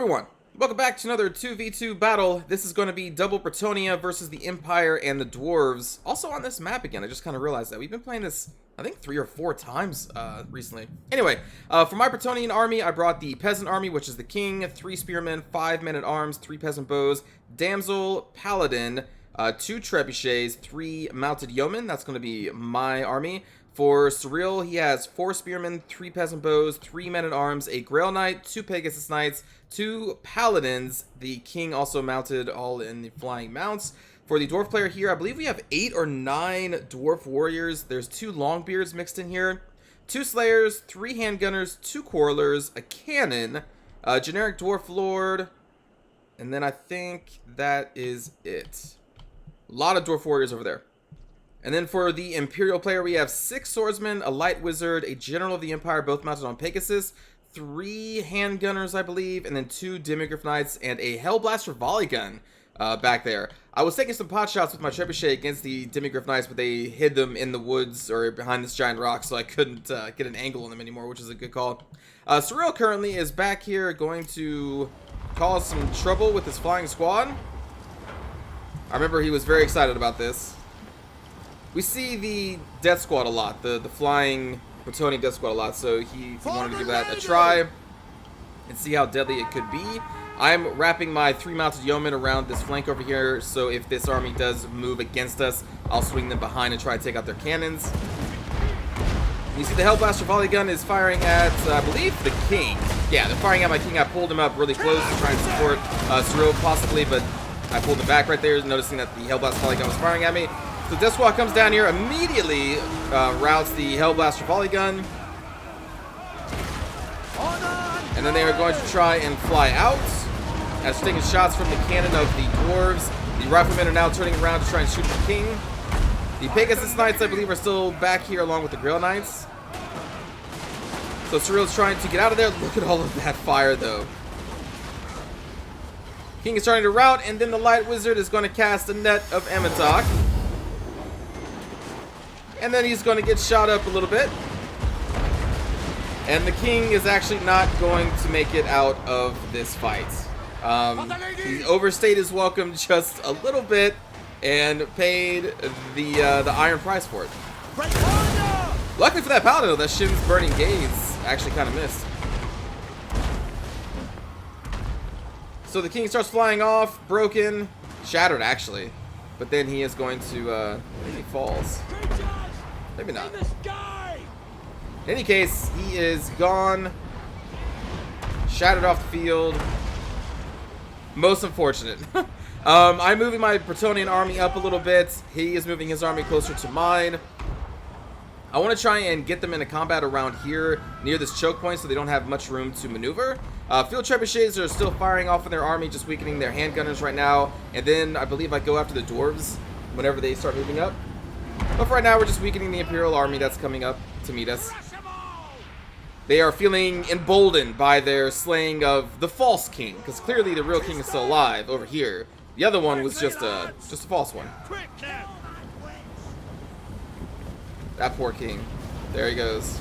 everyone, welcome back to another 2v2 battle. This is going to be double Bretonnia versus the Empire and the Dwarves. Also on this map again, I just kind of realized that we've been playing this, I think 3 or 4 times recently. Anyway, for my Bretonian army, I brought the Peasant army, which is the King, 3 Spearmen, 5 Men-at-Arms, 3 Peasant Bows, Damsel, Paladin, 2 Trebuchets, 3 Mounted Yeomen. That's going to be my army. For Cyril, he has 4 Spearmen, 3 Peasant Bows, 3 Men-at-Arms, a Grail Knight, 2 Pegasus Knights, 2 Paladins, the King also mounted all in the flying mounts. For the Dwarf player here, I believe we have 8 or 9 Dwarf Warriors. There's 2 Longbeards mixed in here, 2 Slayers, 3 Handgunners, 2 Quarrelers, a Cannon, a generic Dwarf Lord, and then I think that is it. A lot of Dwarf Warriors over there. And then for the Imperial player, we have 6 Swordsmen, a Light Wizard, a General of the Empire, both mounted on Pegasus, 3 Handgunners, I believe, and then 2 Demigryph Knights, and a Hellblaster Volley Gun back there. I was taking some pot shots with my Trebuchet against the Demigryph Knights, but they hid them in the woods or behind this giant rock, so I couldn't get an angle on them anymore, which is a good call. Cyril currently is back here going to cause some trouble with his flying squad. I remember he was very excited about this. We see the Death Squad a lot, the flying Bretonnian Death Squad a lot, so he wanted to give that a try and see how deadly it could be. I'm wrapping my 3 Mounted Yeomen around this flank over here, so if this army does move against us, I'll swing them behind and try to take out their cannons. You see the Hellblaster Volley Gun is firing at, I believe, the King. Yeah, they're firing at my King. I pulled him up really close to try and support Cyril possibly, but I pulled him back right there, noticing that the Hellblaster Volley Gun was firing at me. So Death Squad comes down here, immediately routes the Hellblaster Volley Gun. And then they are going to try and fly out. As taking shots from the cannon of the Dwarves. The Riflemen are now turning around to try and shoot the King. The Pegasus Knights, I believe, are still back here along with the Grail Knights. So Cyril's trying to get out of there. Look at all of that fire, though. King is starting to rout, and then the Light Wizard is going to cast a net of Emitok. And then he's going to get shot up a little bit. And the King is actually not going to make it out of this fight. He overstayed his welcome just a little bit and paid the iron price for it. Luckily for that Paladin, though, that Shin's Burning Gaze actually kind of missed. So the King starts flying off, broken, shattered actually. But then he is going to, maybe he falls. Maybe not. In any case, he is gone. Shattered off the field. Most unfortunate. I'm moving my Bretonnian army up a little bit. He is moving his army closer to mine. I want to try and get them into combat around here near this choke point so they don't have much room to maneuver. Field Trebuchets are still firing off in their army, just weakening their handgunners right now. And then I believe I go after the Dwarves whenever they start moving up. But for right now, we're just weakening the Imperial army that's coming up to meet us. They are feeling emboldened by their slaying of the false King, because clearly the real King is still alive over here. The other one was just a false one. That poor King. There he goes.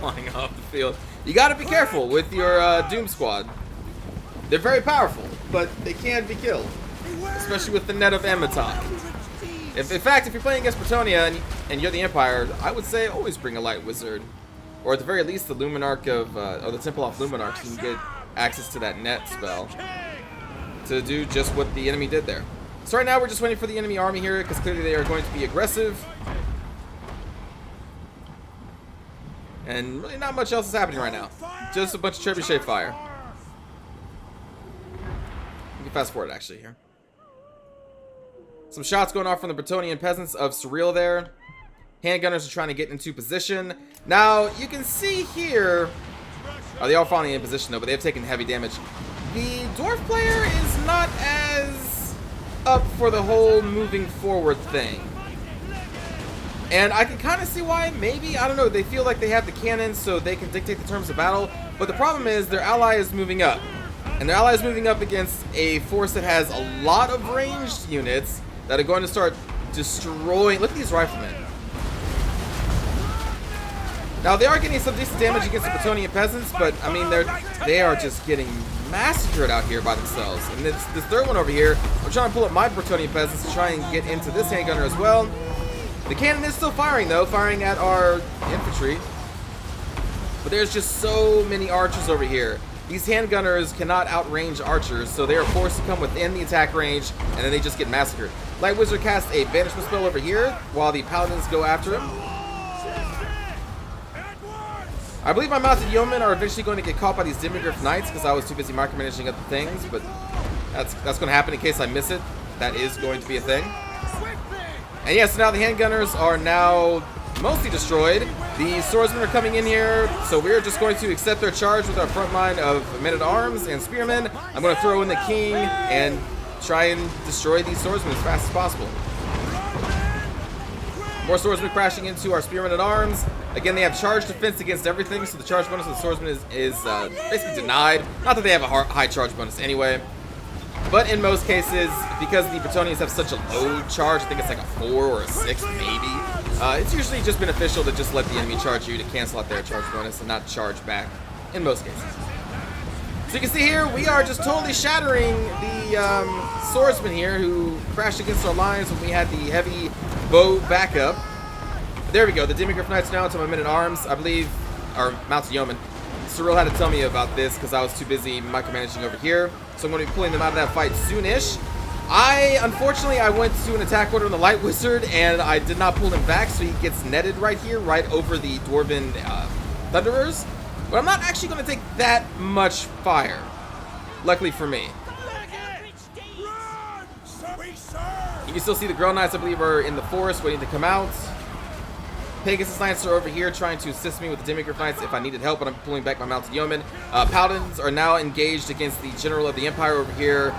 Flying off the field. You gotta be careful with your Doom Squad. They're very powerful, but they can be killed. Especially with the net of Emitok. In fact, if you're playing against Bretonnia and you're the Empire, I would say always bring a Light Wizard. Or at the very least, the Luminarch of, or the Temple of Luminarch, so you can get access to that net spell to do just what the enemy did there. So right now, we're just waiting for the enemy army here, because clearly they are going to be aggressive. And really not much else is happening right now. Just a bunch of trebuchet fire. We can fast forward, actually, here. Some shots going off from the Bretonnian peasants of Cyril there. Handgunners are trying to get into position. Now, you can see here... Oh, they are finally in position, though, but they have taken heavy damage. The Dwarf player is not as up for the whole moving forward thing. And I can kind of see why. Maybe, I don't know, they feel like they have the cannons, so they can dictate the terms of battle. But the problem is, their ally is moving up. And their ally is moving up against a force that has a lot of ranged units that are going to start destroying... Look at these riflemen. Now, they are getting some decent damage against the Bretonnian peasants, but, I mean, they are just getting massacred out here by themselves. And this third one over here, I'm trying to pull up my Bretonnian peasants to try and get into this handgunner as well. The cannon is still firing, though, firing at our infantry. But there's just so many archers over here. These handgunners cannot outrange archers, so they are forced to come within the attack range, and then they just get massacred. Light Wizard casts a banishment spell over here, while the paladins go after him. I believe my mounted yeomen are eventually going to get caught by these Demigryph Knights, because I was too busy micromanaging other things, but that's going to happen in case I miss it. That is going to be a thing. And yes, so now the handgunners are now mostly destroyed. The swordsmen are coming in here, so we're just going to accept their charge with our front line of men-at-arms and spearmen. I'm going to throw in the king and try and destroy these swordsmen as fast as possible. More swordsmen crashing into our spearmen-at-arms. Again, they have charge defense against everything, so the charge bonus of the swordsman is basically denied. Not that they have a high charge bonus anyway. But in most cases, because the Bretonnians have such a low charge, I think it's like a 4 or a 6 maybe, it's usually just beneficial to just let the enemy charge you to cancel out their charge bonus and not charge back, in most cases. So you can see here, we are just totally shattering the swordsman here who crashed against our lines when we had the heavy bow backup. There we go, the Demigryph Knights now to my men-at-arms, I believe, or mounted yeomen. Cyril had to tell me about this because I was too busy micromanaging over here. So I'm going to be pulling them out of that fight soonish. Unfortunately, I went to an attack order on the Light Wizard, and I did not pull him back, so he gets netted right here, right over the Dwarven Thunderers. But I'm not actually going to take that much fire, luckily for me. You can still see the Grell Knights, I believe, are in the forest waiting to come out. Pegasus Knights are over here trying to assist me with the Demigryph Knights if I needed help, but I'm pulling back my mounted yeomen. Paladins are now engaged against the General of the Empire over here,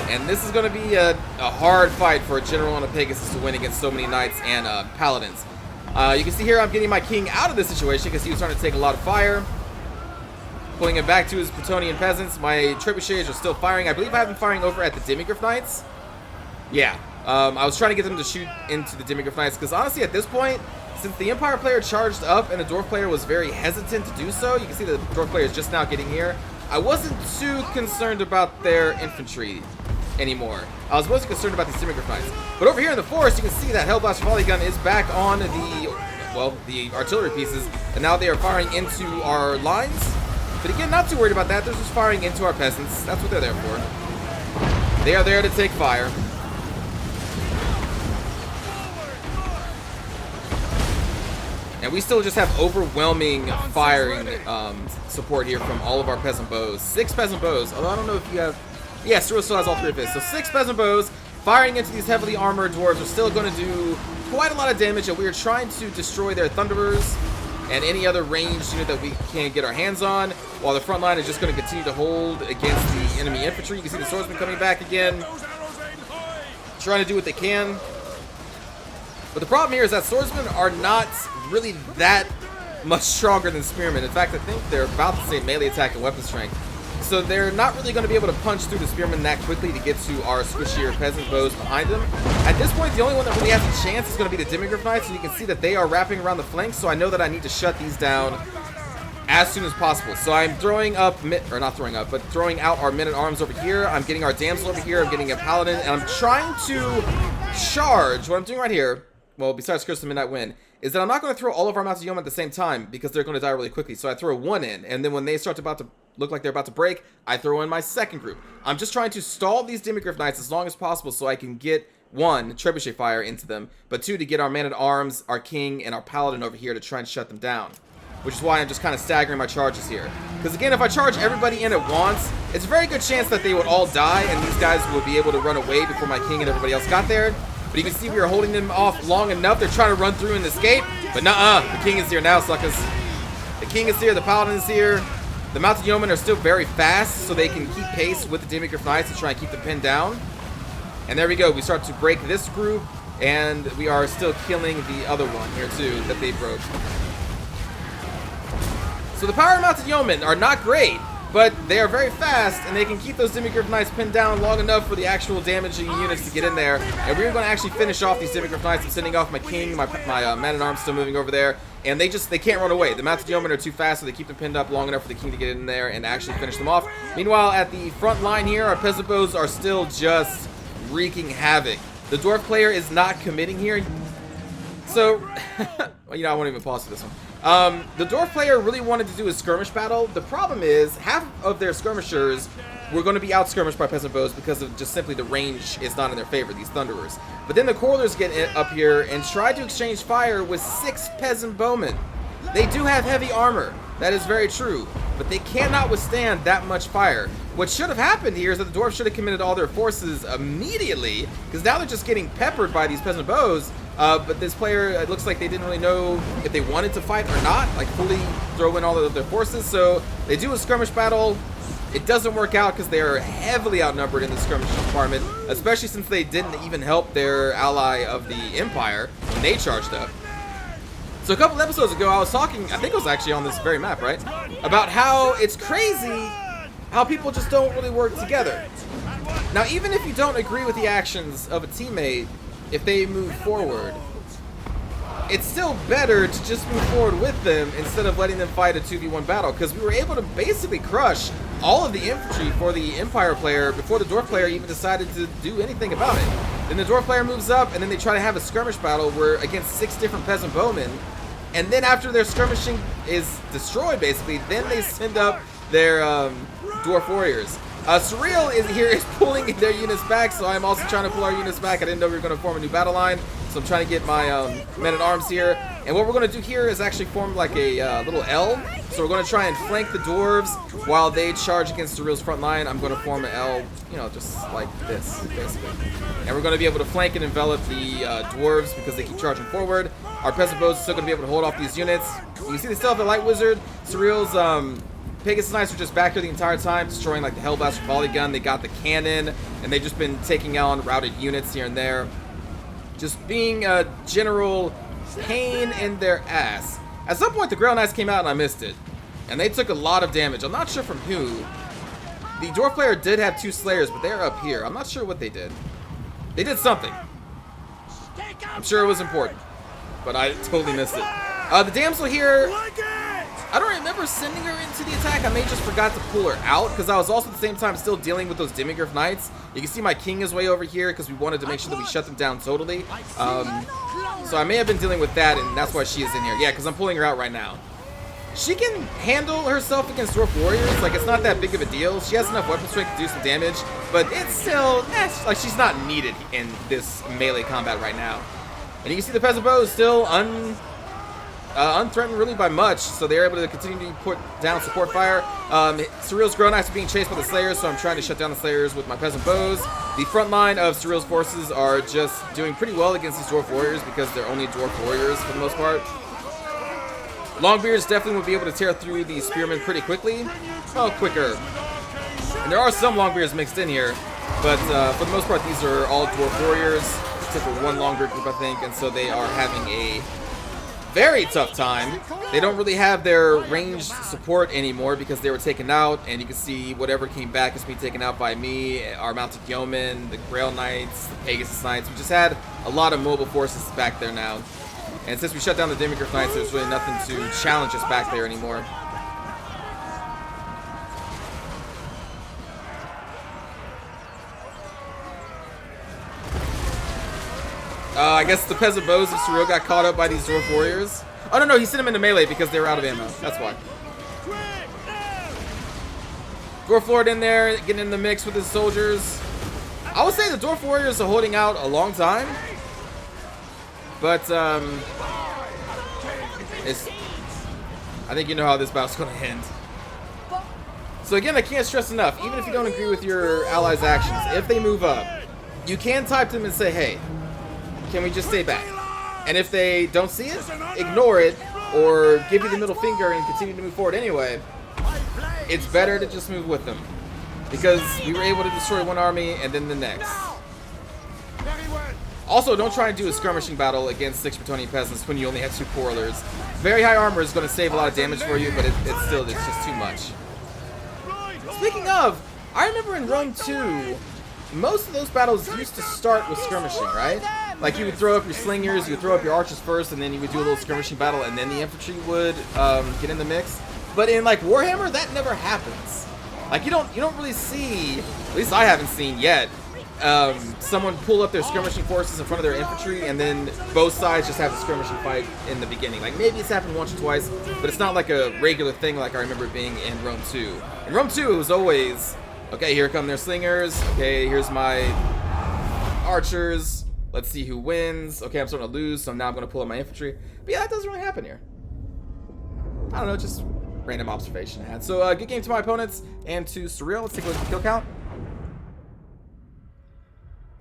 and this is going to be a hard fight for a General on a Pegasus to win against so many Knights and Paladins. You can see here I'm getting my king out of this situation because he was starting to take a lot of fire. Pulling him back to his Bretonnian peasants. My trebuchets are still firing. I believe I have them firing over at the Demigryph Knights. Yeah, I was trying to get them to shoot into the Demigryph Knights because honestly at this point, since the Empire player charged up and the Dwarf player was very hesitant to do so, you can see the Dwarf player is just now getting here. I wasn't too concerned about their infantry anymore. I was mostly concerned about these Demigryph Knights. But over here in the forest, you can see that Hellblast Volley Gun is back on the artillery pieces, and now they are firing into our lines. But again, not too worried about that. They're just firing into our peasants. That's what they're there for. They are there to take fire. And we still just have overwhelming firing support here from all of our peasant bows. 6 peasant bows, although I don't know if you have... Yeah, Cyril still has all 3 of his. So 6 peasant bows firing into these heavily armored dwarves are still going to do quite a lot of damage, and we are trying to destroy their thunderers and any other ranged unit that we can get our hands on, while the front line is just going to continue to hold against the enemy infantry. You can see the swordsmen coming back again, trying to do what they can. But the problem here is that swordsmen are not really that much stronger than spearmen. In fact, I think they're about the same melee attack and weapon strength. So they're not really going to be able to punch through the spearmen that quickly to get to our squishier peasant bows behind them. At this point, the only one that really has a chance is going to be the Demigryph Knights, and you can see that they are wrapping around the flanks, so I know that I need to shut these down as soon as possible. So I'm throwing up, or not throwing up, but throwing out our men-at-arms over here. I'm getting our damsel over here. I'm getting a paladin, and I'm trying to charge. What I'm doing right here, well, besides Curse the Midnight Wind, is that I'm not going to throw all of our mounted yeomen at the same time because they're going to die really quickly. So I throw one in, and then when they start about to look like they're about to break, I throw in my second group. I'm just trying to stall these Demigryph Knights as long as possible so I can get, 1, trebuchet fire into them, but 2, to get our man-at-arms, our king, and our paladin over here to try and shut them down. Which is why I'm just kind of staggering my charges here. Because again, if I charge everybody in at once, it's a very good chance that they would all die, and these guys would be able to run away before my king and everybody else got there. But you can see we are holding them off long enough. They're trying to run through and escape. But nuh-uh, the king is here now, suckers. The king is here, the paladin is here. The mounted yeomen are still very fast, so they can keep pace with the Demigryph Knights to try and keep them pinned down. And there we go. We start to break this group, and we are still killing the other one here too that they broke. So the power mounted yeomen are not great. But they are very fast, and they can keep those Demigryph Knights pinned down long enough for the actual damaging units to get in there. And we're going to actually finish off these Demigryph Knights. I'm sending off my king, my man-at-arms still moving over there. And they can't run away. The Mounted Yeomen are too fast, so they keep them pinned up long enough for the king to get in there and actually finish them off. Meanwhile, at the front line here, our Peasant Bows are still just wreaking havoc. The Dwarf player is not committing here. So, well, I won't even pause for this one. The Dwarf player really wanted to do a skirmish battle. The problem is, half of their skirmishers were going to be out-skirmished by Peasant Bows because of just simply the range is not in their favor, these Thunderers. But then the Coilers get up here and try to exchange fire with 6 Peasant Bowmen. They do have heavy armor, that is very true, but they cannot withstand that much fire. What should have happened here is that the Dwarves should have committed all their forces immediately, because now they're just getting peppered by these Peasant Bows. But this player, it looks like they didn't really know if they wanted to fight or not, like fully throw in all of their forces. So they do a skirmish battle. It doesn't work out because they are heavily outnumbered in the skirmish department, especially since they didn't even help their ally of the Empire when they charged up. So a couple episodes ago, I was talking, I think it was actually on this very map, right? About how it's crazy how people just don't really work together. Now, even if you don't agree with the actions of a teammate, if they move forward, it's still better to just move forward with them instead of letting them fight a 2v1 battle, because we were able to basically crush all of the infantry for the Empire player before the Dwarf player even decided to do anything about it. Then the Dwarf player moves up, and then they try to have a skirmish battle where against 6 different Peasant Bowmen, and then after their skirmishing is destroyed, basically, then they send up their Dwarf Warriors. Surreal is pulling their units back, so I'm also trying to pull our units back. I didn't know we were going to form a new battle line, so I'm trying to get my men-at-arms here. And what we're going to do here is actually form like a little L. So we're going to try and flank the Dwarves while they charge against Surreal's front line. I'm going to form an L, just like this, basically. And we're going to be able to flank and envelop the Dwarves because they keep charging forward. Our Peasant Bows are still going to be able to hold off these units. You can see they still have the Light Wizard. Surreal's Pegasus Knights are just back here the entire time, destroying like the Hellblaster volley gun. They got the cannon, and they've just been taking on routed units here and there. Just being a general pain in their ass. At some point, the Grail Knights came out and I missed it. And they took a lot of damage. I'm not sure from who. The Dwarf player did have 2 Slayers, but they're up here. I'm not sure what they did. They did something. I'm sure it was important, but I totally missed it. The damsel here, I don't remember sending her into the attack. I may just forgot to pull her out because I was also at the same time still dealing with those Demigryph Knights. You can see my king is way over here because we wanted to make sure that we shut them down totally. So I may have been dealing with that, and that's why she is in here. Yeah, because I'm pulling her out right now. She can handle herself against Dwarf Warriors. Like, it's not that big of a deal. She has enough weapon strength to do some damage, but it's still, like, she's not needed in this melee combat right now. And you can see the Peasant Bow is still unthreatened really by much, so they're able to continue to put down support fire. Surreal's Grail Knights are being chased by the Slayers, so I'm trying to shut down the Slayers with my Peasant Bows. The front line of Surreal's forces are just doing pretty well against these Dwarf Warriors because they're only Dwarf Warriors for the most part. Longbeards definitely would be able to tear through the Spearmen pretty quickly. Well, quicker. And there are some Longbeards mixed in here, but for the most part, these are all Dwarf Warriors, except for one Longbeard group, I think, and so they are having a very tough time. They don't really have their ranged support anymore because they were taken out, and you can see whatever came back is being taken out by me, our Mounted Yeomen, the Grail Knights, the Pegasus Knights. We just had a lot of mobile forces back there now. And since we shut down the Demigryph Knights, there's really nothing to challenge us back there anymore. I guess the Peasant Bows of Surreal got caught up by these Dwarf Warriors. Oh, no, he sent them into melee because they were out of ammo. That's why. Dwarf Lord in there, getting in the mix with his soldiers. I would say the Dwarf Warriors are holding out a long time. But, I think you know how this battle's going to end. So again, I can't stress enough, even if you don't agree with your allies' actions, if they move up, you can type to them and say, hey, can we just stay back? And if they don't see it, ignore it, or give you the middle finger and continue to move forward anyway. It's better to just move with them, because we were able to destroy one army and then the next. Also, don't try and do a skirmishing battle against 6 Bretonnian peasants when you only have 2 Quarrelers. Very high armor is going to save a lot of damage for you, but it's just too much. Speaking of, I remember in Rome 2, most of those battles used to start with skirmishing, right? Like you would throw up your slingers, you would throw up your archers first, and then you would do a little skirmishing battle, and then the infantry would get in the mix. But in like Warhammer, that never happens. Like you don't really see, at least I haven't seen yet, someone pull up their skirmishing forces in front of their infantry, and then both sides just have the skirmishing fight in the beginning. Like maybe it's happened once or twice, but it's not like a regular thing like I remember it being in Rome 2. In Rome 2, it was always, okay, here come their slingers. Okay, here's my archers. Let's see who wins. Okay, I'm starting to lose, so now I'm going to pull up my infantry. But yeah, that doesn't really happen here. I don't know, just random observation I had. So, good game to my opponents and to Surreal. Let's take a look at the kill count.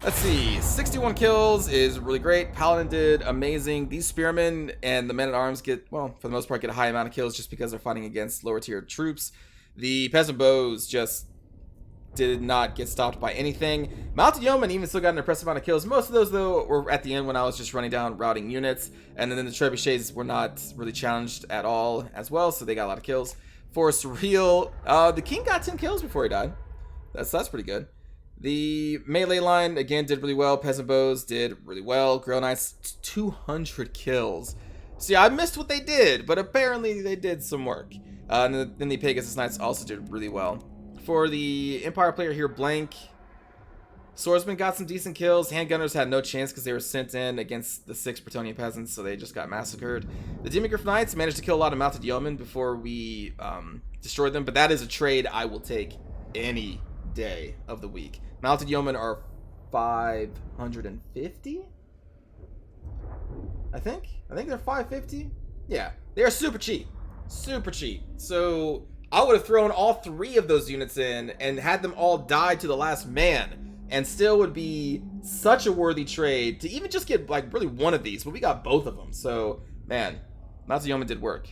Let's see, 61 kills is really great. Paladin did amazing. These spearmen and the men-at-arms get, well, for the most part, get a high amount of kills just because they're fighting against lower-tier troops. The peasant bows just did not get stopped by anything. Mounted yeomen even still got an impressive amount of kills. Most of those, though, were at the end when I was just running down routing units. And then the trebuchets were not really challenged at all as well, so they got a lot of kills. For Surreal, the king got 10 kills before he died. That's pretty good. The melee line, again, did really well. Peasant bows did really well. Grail Knights, 200 kills. See, I missed what they did, but apparently they did some work. And then the Pegasus Knights also did really well. For the Empire player here, Blank, Swordsman got some decent kills. Handgunners had no chance because they were sent in against the 6 Bretonnian peasants, so they just got massacred. The Demigryph Knights managed to kill a lot of mounted yeomen before we destroyed them, but that is a trade I will take any day of the week. Mounted yeomen are 550, I think they're 550. Yeah, they are super cheap, so I would have thrown all 3 of those units in and had them all die to the last man, and still would be such a worthy trade to even just get like really one of these, but we got both of them. So man, mounted yeomen did work.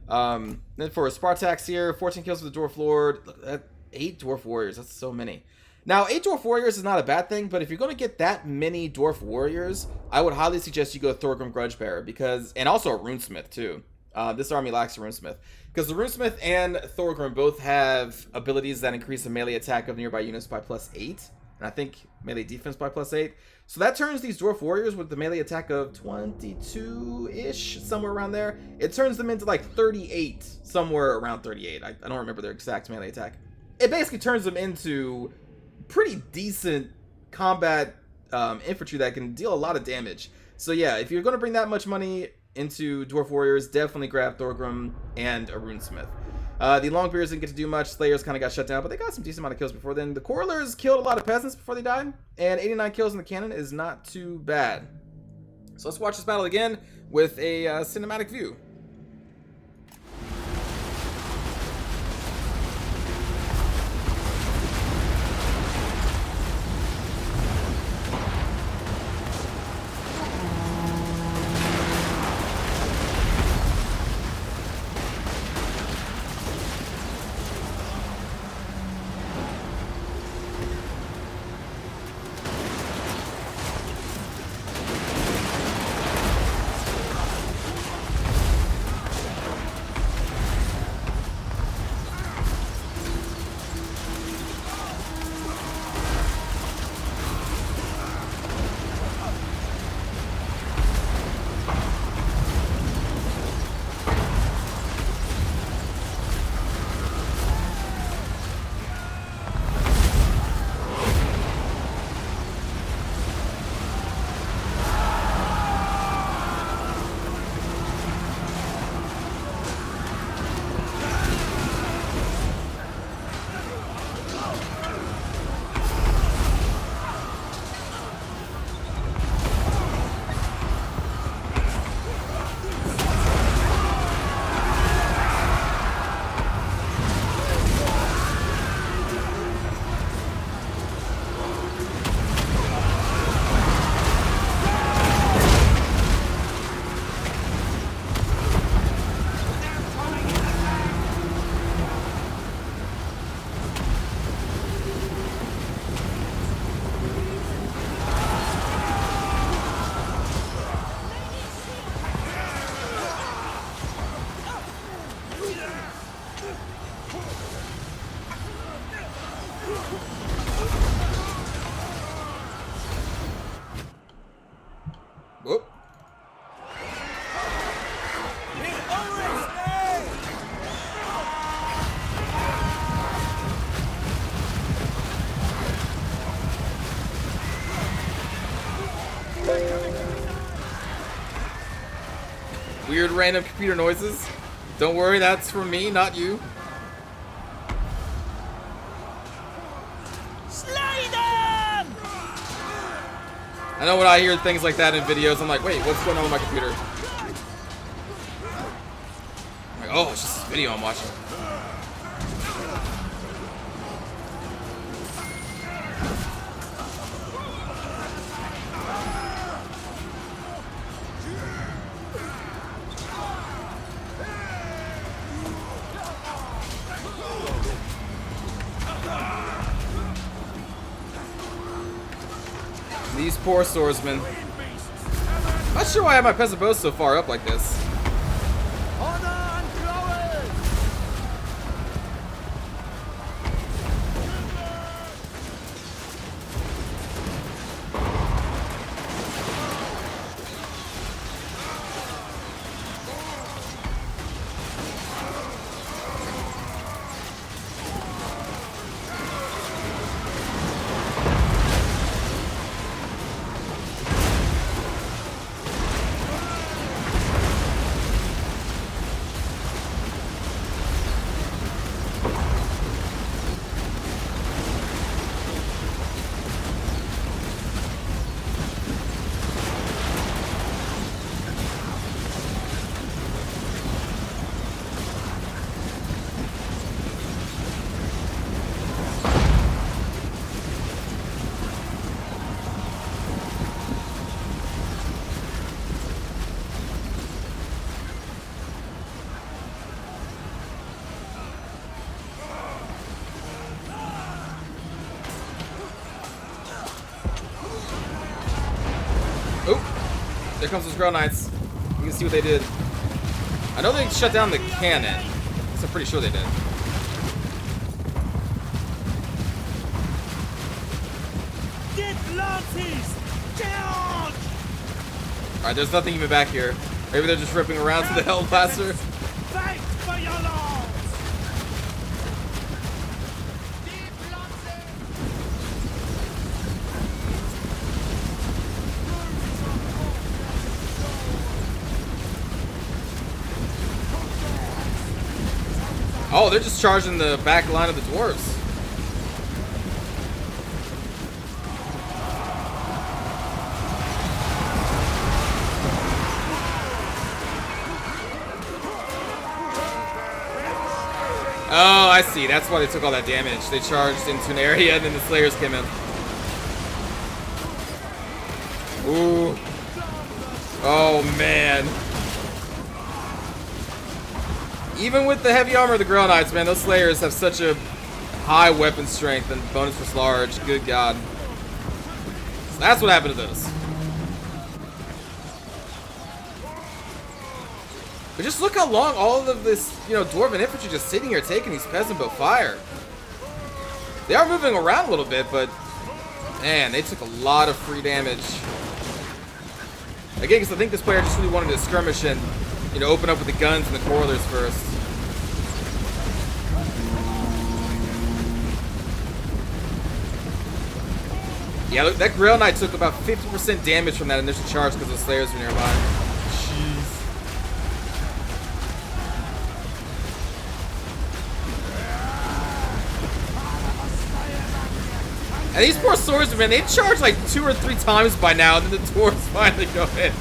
Then for Spartax here, 14 kills for the Dwarf Lord. Look, that 8 Dwarf Warriors, that's so many. Now, 8 Dwarf Warriors is not a bad thing, but if you're going to get that many Dwarf Warriors, I would highly suggest you go Thorgrim Grudgebearer, because, and also a Runesmith too. This army lacks a Runesmith, because the Runesmith and Thorgrim both have abilities that increase the melee attack of nearby units by +8, and I think melee defense by +8. So that turns these Dwarf Warriors with the melee attack of 22-ish, somewhere around there. It turns them into like 38, somewhere around 38. I don't remember their exact melee attack. It basically turns them into pretty decent combat infantry that can deal a lot of damage. So yeah, if you're going to bring that much money into Dwarf Warriors, definitely grab Thorgrim and a Runesmith. The Longbeards didn't get to do much. Slayers kind of got shut down, but they got some decent amount of kills before then. The Quarrelers killed a lot of peasants before they died, and 89 kills in the cannon is not too bad. So let's watch this battle again with a cinematic view. Whoop. Weird random computer noises. Don't worry, that's from me, not you. I know when I hear things like that in videos, I'm like, wait, what's going on with my computer? I'm like, oh, it's just this video I'm watching. These poor swordsmen. Not sure why I have my peasant bow so far up like this. There comes those Grail Knights. You can see what they did. I know they shut down the cannon. So I'm pretty sure they did. Alright, there's nothing even back here. Maybe they're just ripping around to the Hellblaster. Oh, they're just charging the back line of the dwarves. Oh, I see. That's why they took all that damage. They charged into an area and then the Slayers came in. Ooh. Oh, man. Even with the heavy armor of the Grail Knights, man, those Slayers have such a high weapon strength and bonus for large. Good God. So that's what happened to those. But just look how long all of this, Dwarven infantry just sitting here taking these peasant bow fire. They are moving around a little bit, but man, they took a lot of free damage. Again, because I think this player just really wanted to skirmish and, open up with the guns and the corridors first. Yeah, look, that Grail Knight took about 50% damage from that initial charge because the Slayers were nearby. Jeez. And these poor swordsmen, man, they charge like 2 or 3 times by now, and then the dwarves finally go in.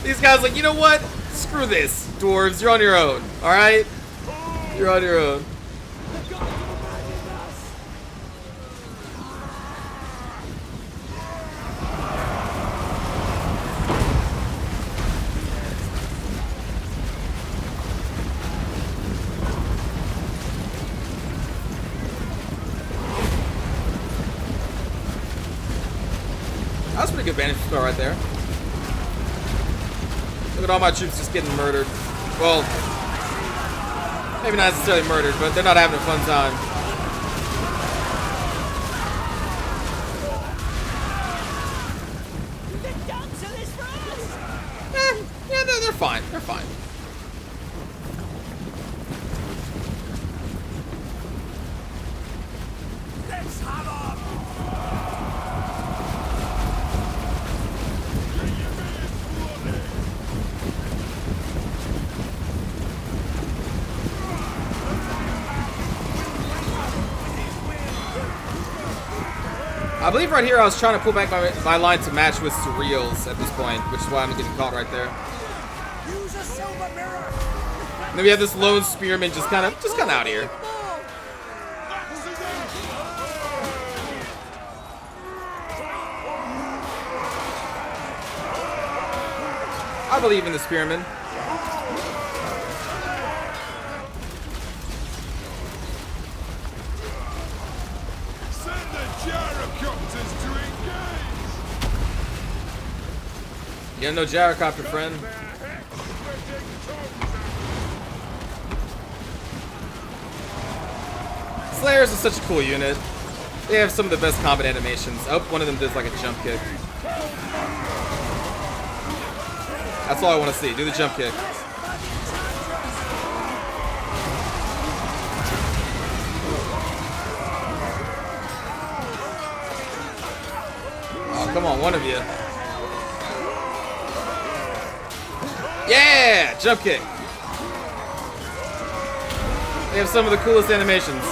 These guys like, you know what? Screw this, dwarves. You're on your own, alright? You're on your own. That was a pretty good vantage spot right there. Look at all my troops just getting murdered. Well, maybe not necessarily murdered, but they're not having a fun time. fine. They're fine. Let's hammer! I believe right here I was trying to pull back my line to match with Surreal's at this point, which is why I'm getting caught right there. Use a silver mirror. And then we have this lone spearman just kind of out here. I believe in the spearman. Send the gyrocopters to engage. You have no gyrocopter, friend. Slayers is such a cool unit. They have some of the best combat animations. Oh, one of them does like a jump kick. That's all I want to see. Do the jump kick. Oh, come on, one of you. Yeah! Jump kick. They have some of the coolest animations.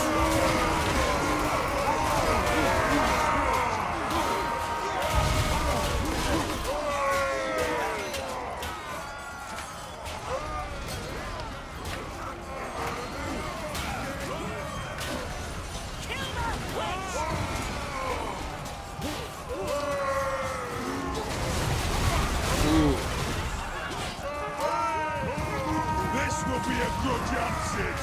This will be a good Jansen.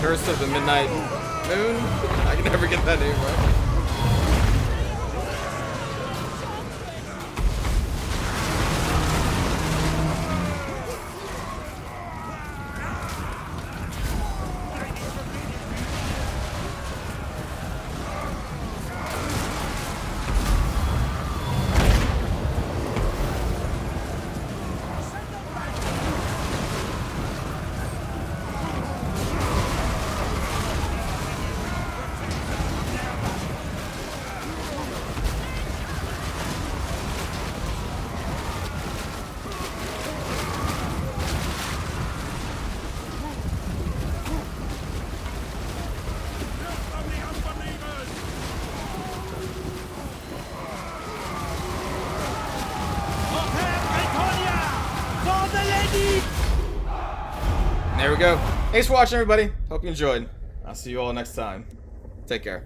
Curse of the Midnight Moon? I can never get that name right. There we go. Thanks for watching, everybody. Hope you enjoyed. I'll see you all next time. Take care.